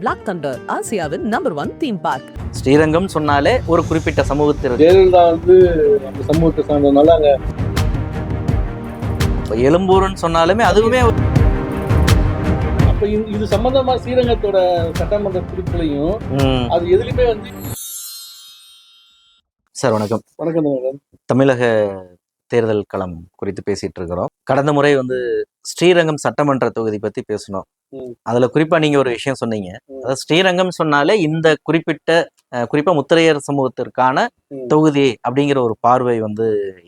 Black Thunder ஆசியாவின் number 1 theme park. Srirangam சொன்னாலே ஒரு குறிப்பிட்ட சமூகத்திற்கு ஜெயலலிதா அந்த சமூகத்தை சார்ந்ததுனால அங்க எழும்பூர்னு சொன்னாலுமே அதுவுமே அப்ப இது சம்பந்தமா ஸ்ரீரங்கத்தோட சட்டமன்ற குறிப்புகளையும் அது எதுலையுமே சார் வணக்கம். வணக்கம். தமிழக தேர்தல் களம் குறித்து பேசிட்டு இருக்கிறோம். கடந்த முறை ஸ்ரீரங்கம் சட்டமன்ற தொகுதி பத்தி பேசணும். அதுல குறிப்பா நீங்க ஒரு விஷயம் சொன்னீங்க, அதாவது ஸ்ரீரங்கம் சொன்னாலே இந்த குறிப்பா முத்திரையர் சமூகத்திற்கான தொகுதி அப்படிங்கிற ஒரு பார்வை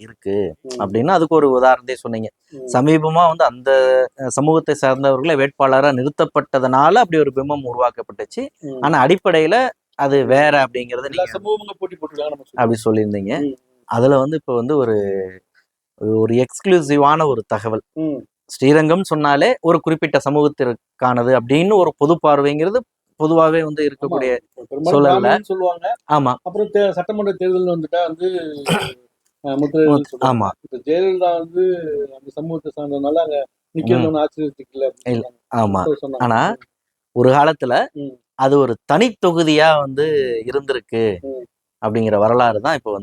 இருக்கு அப்படின்னு அதுக்கு ஒரு உதாரணத்தை சொன்னீங்க. சமீபமா அந்த சமூகத்தை சார்ந்தவர்களை வேட்பாளராக நிறுத்தப்பட்டதுனால அப்படி ஒரு பிம்பம் உருவாக்கப்பட்டுச்சு. ஆனா அடிப்படையில அது வேற அப்படிங்கறது நீங்க அப்படி சொல்லியிருந்தீங்க. அதுல இப்ப ஒரு எக்ஸ்க்ளூசிவான ஒரு தகவல், ஸ்ரீரங்கம் சொன்னாலே ஒரு குறிப்பிட்ட சமூகத்திற்கானது அப்படின்னு ஒரு பொது பார்வைங்கிறது பொதுவாகவே இருக்கக்கூடிய சூழல்ல சொல்லுவாங்க. ஆமா, அப்புறம் சட்டமன்ற தேர்தல் வந்துட்டா ஆமா, இப்ப ஜெயலலிதா அந்த சமூகத்தை சார்ந்ததுனால அங்க நிக்கிறது ஆச்சரியத்துக்கு. ஆமா. ஆனா ஒரு காலத்துல அது ஒரு தனி தொகுதியா இருந்திருக்கு அப்படிங்கிற வரலாறு தான் இப்ப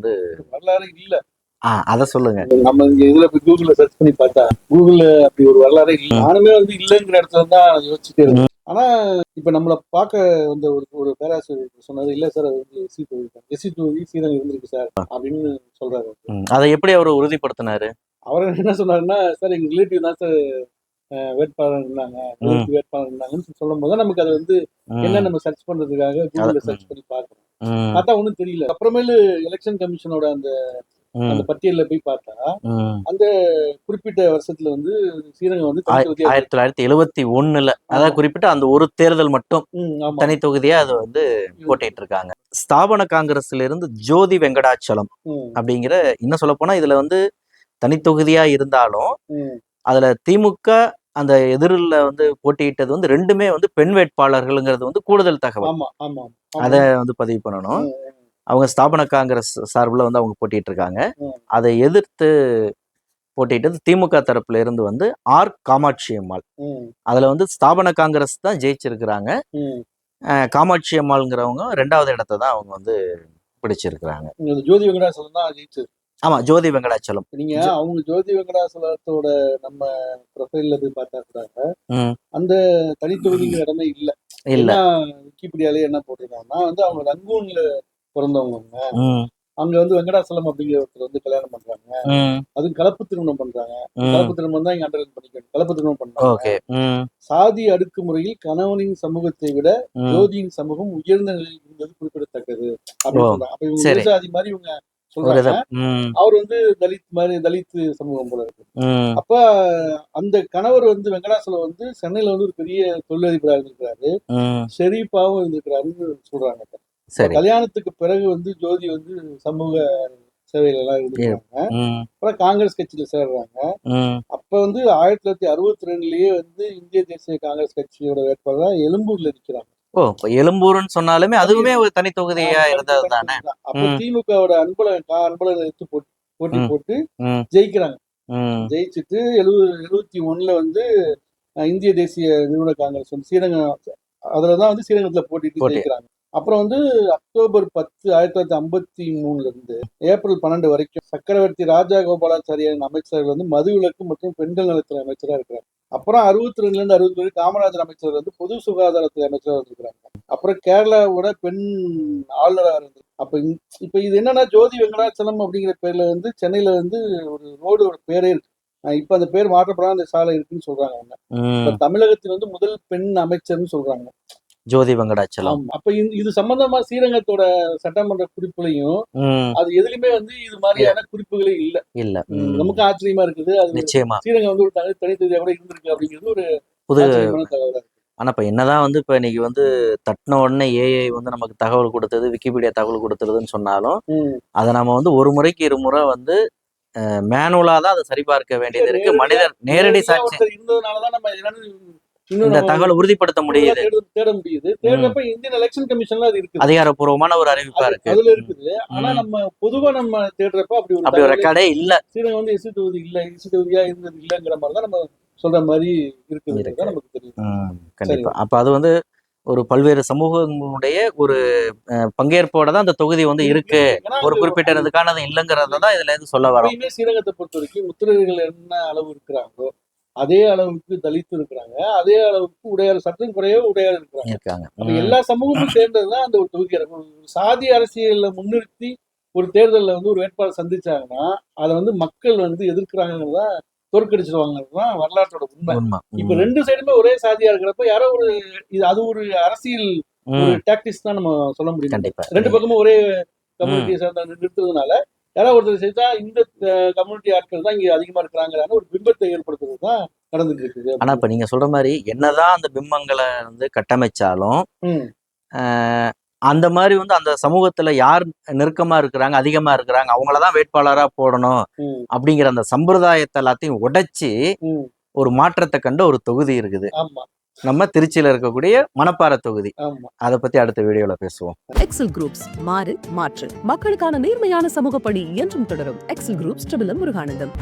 வரலாறு இல்ல. அத சொல்லுங்க. நம்ம இங்க இதுல கூகுள்ல சர்ச் பண்ணி பார்த்தா கூகுள்ல அப்படி ஒரு வரலாறே இல்ல. நானுமே இல்லைங்கிற இடத்துல தான் யோசிச்சுட்டே இருக்கேன். ஆனா இப்ப நம்மள பார்க்க ஒரு பேராசிரியர் சொன்னது, இல்ல சார் அது எஸ்சி தொகுதி ஸ்ரீரங்கம் இருந்திருக்கு சார் அப்படின்னு சொல்றாரு. அதை எப்படி அவர் உறுதிப்படுத்தினாரு? அவர் என்ன சொன்னாருன்னா, சார் எங்க ரிலேட்டிவ் தான் சார் வேட்பாளர் இருந்தாங்க, வேட்பாளர் இருந்தாங்கன்னு சொல்லும் போது நமக்கு அது என்ன நம்ம சர்ச் பண்றதுக்காக கூகுள்ல சர்ச் பண்ணி பார்க்கணும். பார்த்தா ஒண்ணும் தெரியல. அப்புறமேலு எலெக்ஷன் கமிஷனோட அந்த பட்டியல்ல போய் பார்த்தா அந்த குறிப்பிட்ட வருஷத்துல ஸ்ரீரங்கம் 1971 அதாவது குறிப்பிட்ட அந்த ஒரு தேர்தல் மட்டும் தனி தொகுதியா அது போட்டிட்டு இருக்காங்க. ஸ்தாபன காங்கிரஸ்ல இருந்து ஜோதி வெங்கடாச்சலம் அப்படிங்கிற, இன்னும் சொல்ல போனா இதுல தனி தொகுதியா இருந்தாலும் அதுல திமுக அந்த எதிரில் போட்டியிட்டது ரெண்டுமே பெண் வேட்பாளர்கள்ங்கிறது கூடுதல் தகவல். அதை பதிவு பண்ணணும். அவங்க ஸ்தாபன காங்கிரஸ் சார்பில் அவங்க போட்டிட்டு இருக்காங்க. அதை எதிர்த்து போட்டிட்டது திமுக தரப்புல இருந்து ஆர் காமாட்சி அம்மாள். அதுல ஸ்தாபன காங்கிரஸ் தான் ஜெயிச்சிருக்கிறாங்க. காமாட்சி அம்மாள்ங்கிறவங்க 2வது இடத்தை தான் அவங்க பிடிச்சிருக்கிறாங்க. ஜோதி வெங்கடாச்சலம் தான் ஜெயிச்சது. ஆமா, ஜோதி வெங்கடாச்சலம். நீங்க அவங்க ஜோதி வெங்கடாச்சலத்தோட நம்ம ப்ரொஃபைல்ல போய் பார்த்தா கூட அந்த தனி தொகுதிங்கிற இடமே இல்ல. விக்கிபீடியாலே என்ன போட்டிருக்காங்கன்னா அவங்க ரங்கூன்ல பிறந்தவங்க. அங்க வெங்கடாச்சலம் அப்படிங்கிற ஒருத்தர் கல்யாணம் பண்றாங்க. அது கலப்பு திருமணம் பண்றாங்க. கலப்பு திருமணம் தான் இங்க அண்டர்லைன் பண்ணிக்கணும். கலப்பு திருமணம் பண்றாங்க. சாதி அடுக்குமுறையில் கணவனின் சமூகத்தை விட ஜோதியின் சமூகம் உயர்ந்த நிலையில் இருந்தது குறிப்பிடத்தக்கது அப்படின்னு சொல்றாங்க. அப்ப இவங்க சாதி மாதிரி இவங்க சொல்றாங்க. அவர் தலித் சமூகம் போல இருக்கு. அப்ப அந்த கணவர் வெங்கடாச்சலம் சென்னையில ஒரு பெரிய தொழிலதிபராக இருந்திருக்கிறாரு, ஷெரீஃபாவும் இருந்திருக்கிறாருன்னு சொல்றாங்க. கல்யாணத்துக்கு பிறகு ஜோதி சமூக சேவைகள் எல்லாம் இருந்திருக்காங்க. அப்புறம் காங்கிரஸ் கட்சியில சேர்றாங்க. அப்ப 1962லயே இந்திய தேசிய காங்கிரஸ் கட்சியோட வேட்பாளர் எழும்பூர்ல நிக்கிறாங்க. எழும்பூர்னு சொன்னாலுமே அதுவுமே ஒரு தனி தொகுதியா இருந்தது தானே. அப்ப திமுகவோட அன்பழகன் எடுத்து போட்டி போட்டு ஜெயிக்கிறாங்க. ஜெயிச்சுட்டு 71ல இந்திய தேசிய நிறுவன காங்கிரஸ் ஸ்ரீரங்கம், அதுலதான் ஸ்ரீரங்கத்துல போட்டிட்டு ஜெயிக்கிறாங்க. அப்புறம் அக்டோபர் 10, 1953 இருந்து ஏப்ரல் 12 வரைக்கும் சக்கரவர்த்தி ராஜா கோபாலாச்சாரியின் அமைச்சர்கள் மதுவிலக்கு மற்றும் பெண்கள் நலத்துறை அமைச்சரா இருக்கிறாங்க. அப்புறம் 62ல இருந்து 60 காமராஜர் அமைச்சர் பொது சுகாதாரத்துறை அமைச்சராக இருக்கிறாங்க. அப்புறம் கேரளாவோட பெண் ஆளுநராக இருந்தது. இப்ப இது என்னன்னா, ஜோதி வெங்கடாச்சலம் அப்படிங்கிற பேர்ல சென்னையில ஒரு ரோடு பேரே இருக்கு. இப்ப அந்த பேர் மாற்றப்படாத அந்த சாலை இருக்குன்னு சொல்றாங்க அவங்க. இப்ப தமிழகத்தில் முதல் பெண் அமைச்சர்னு சொல்றாங்க ஜோதி வெங்கடாச்சலம். அப்ப இது சம்பந்தமா ஸ்ரீரங்கத்தோட சட்டமன்ற குறிப்புகளையும் அது எதுலையுமே இது மாதிரியான குறிப்புகளே இல்ல. நமக்கு ஆச்சரியமா இருக்குது. அது நிச்சயமா ஸ்ரீரங்கம் ஒரு தனித்தொகுதியா கூட இருந்திருக்கு அப்படிங்கிறது ஒரு புது தகவல். ஆனா இப்ப என்னதான் இப்ப இன்னைக்கு தட்டின உடனே ஏஐ நமக்கு தகவல் கொடுத்தது, விக்கிபீடியா தகவல் கொடுத்துருதுன்னு சொன்னாலும் அதை நம்ம ஒரு முறைக்கு இருமுறை மேனுவலா தான் அதை சரிபார்க்க வேண்டியது இருக்கு. மனிதர் நேரடி சாட்சி இருந்ததுனாலதான் நம்ம இந்த தகவலை உறுதிப்படுத்த முடியுது, தேட முடியுது. தேடுறப்ப இந்தியன் எலெக்ஷன் கமிஷன்ல அது இருக்கு, அதிகாரப்பூர்வமான ஒரு அறிவிப்பா இருக்கு, அதுல இருக்குது. ஆனா நம்ம பொதுவா நம்ம தேடுறப்ப அப்படி ஒரு ரெக்கார்டே இல்ல. ஸ்ரீரங்கம் எஸ்சி தொகுதி இல்ல, எஸ்சி தொகுதியா இருந்தது இல்லங்கிற மாதிரிதான் நம்ம சொல்ற மாதிரி இருக்குது, நமக்கு தெரியும். கண்டிப்பா. அப்ப அது ஒரு பல்வேறு சமூகங்களுடைய ஒரு பங்கேற்போட தான் அந்த தொகுதி வந்து இருக்கு. ஒரு குறிப்பிட்டதுக்கானது இல்லைங்கிறத தான் இதுல இருந்து சொல்ல வரோம். ஸ்ரீரங்கத்தை பொறுத்த வரைக்கும் உத்திரர்கள் என்ன அளவு இருக்கிறாங்களோ அதே அளவுக்கு தலித்து இருக்கிறாங்க, அதே அளவுக்கு உடையார், சற்றும் குறைய உடையார் இருக்காங்க. அப்ப எல்லா சமூகமும் சேர்ந்ததுதான் அந்த ஒரு தொகுதி. சாதி அரசியலை முன்னிறுத்தி ஒரு தேர்தலில் வந்து ஒரு வேட்பாளர் சந்திச்சாங்கன்னா அதை வந்து மக்கள் வந்து எதிர்க்கிறாங்கிறதா தோற்கடிச்சிருவாங்கதான் வரலாற்றோட உண்மை. இப்ப ரெண்டு சைடுமே ஒரே சாதியா இருக்கிறப்ப யாரோ ஒரு அது ஒரு அரசியல் ஒரு டாக்டிக்ஸ் தான் நம்ம சொல்ல முடியும். ரெண்டு பக்கமும் ஒரே கம்யூனிட்டியை சேர்ந்த நிறுத்துறதுனால யாராவது ஒருத்தர் செய்தா இந்த கம்யூனிட்டி ஆட்கள் தான் இங்க அதிகமா இருக்கிறாங்க ஒரு பிம்பத்தை ஏற்படுத்துறது தான் நடந்துட்டு இருக்குது. ஆனா இப்ப நீங்க சொல்ற மாதிரி என்னதான் அந்த பிம்பங்களை வந்து கட்டமைச்சாலும் அந்த மாதிரி வந்து அந்த சமூகத்துல யார் நெருக்கமா இருக்கிறாங்க, அதிகமா இருக்கிறாங்க, அவங்களதான் வேட்பாளரா போடணும் அப்படிங்கிற அந்த சம்பிரதாயத்தை எல்லாத்தையும் உடைச்சு ஒரு மாற்றத்தை கண்ட ஒரு தொகுதி இருக்குது. நம்ம திருச்சியில இருக்கக்கூடிய மணப்பாறை தொகுதி. அதை பத்தி அடுத்த வீடியோல பேசுவோம். எக்ஸல் குரூப்ஸ் மாறு மாற்று மக்களுக்கான நேர்மையான சமூக பணி என்றும் தொடரும். Excel groups Muruganandam.